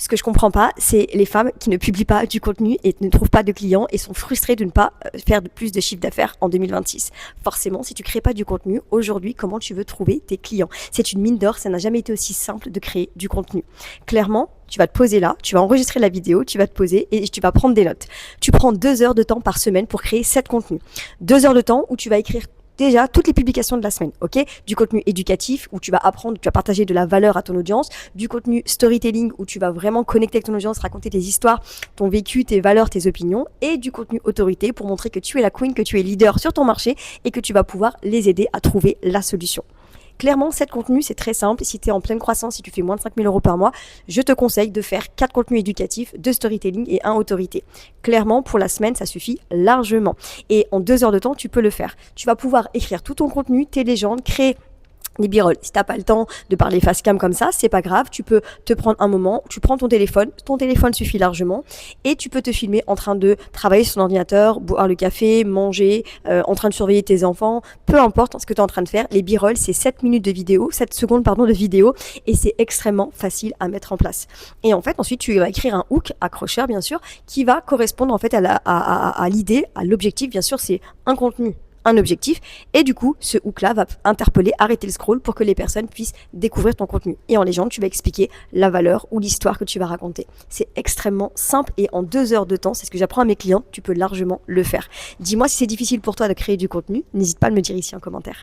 Ce que je comprends pas, c'est les femmes qui ne publient pas du contenu et ne trouvent pas de clients et sont frustrées de ne pas faire plus de chiffre d'affaires en 2026. Forcément, si tu crées pas du contenu, aujourd'hui, comment tu veux trouver tes clients? C'est une mine d'or, ça n'a jamais été aussi simple de créer du contenu. Clairement, tu vas te poser là, tu vas enregistrer la vidéo, tu vas te poser et tu vas prendre des notes. Tu prends 2 heures de temps par semaine pour créer 7 contenus. 2 heures de temps où tu vas écrire déjà toutes les publications de la semaine, ok? Du contenu éducatif où tu vas apprendre, tu vas partager de la valeur à ton audience, du contenu storytelling où tu vas vraiment connecter avec ton audience, raconter tes histoires, ton vécu, tes valeurs, tes opinions, et du contenu autorité pour montrer que tu es la queen, que tu es leader sur ton marché et que tu vas pouvoir les aider à trouver la solution. Clairement, 7 contenus, c'est très simple. Si tu es en pleine croissance, si tu fais moins de 5 000 euros par mois, je te conseille de faire 4 contenus éducatifs, 2 storytelling et 1 autorité. Clairement, pour la semaine, ça suffit largement. Et en 2 heures de temps, tu peux le faire. Tu vas pouvoir écrire tout ton contenu, tes légendes, créer des b-rolls. Si t'as pas le temps de parler face cam comme ça, c'est pas grave, tu peux te prendre un moment, tu prends ton téléphone suffit largement, et tu peux te filmer en train de travailler sur ton ordinateur, boire le café, manger, en train de surveiller tes enfants, peu importe ce que tu es en train de faire. Les b-rolls, c'est 7 minutes de vidéo, 7 secondes pardon de vidéo, et c'est extrêmement facile à mettre en place. Et en fait, ensuite, tu vas écrire un hook, accrocheur bien sûr, qui va correspondre en fait à l'idée, à l'objectif. Bien sûr, c'est un contenu, un objectif, et du coup ce hook là va interpeller, arrêter le scroll pour que les personnes puissent découvrir ton contenu. Et en légende, tu vas expliquer la valeur ou l'histoire que tu vas raconter. C'est extrêmement simple et en 2 heures de temps, c'est ce que j'apprends à mes clients, tu peux largement le faire. Dis-moi si c'est difficile pour toi de créer du contenu, n'hésite pas à me le dire ici en commentaire.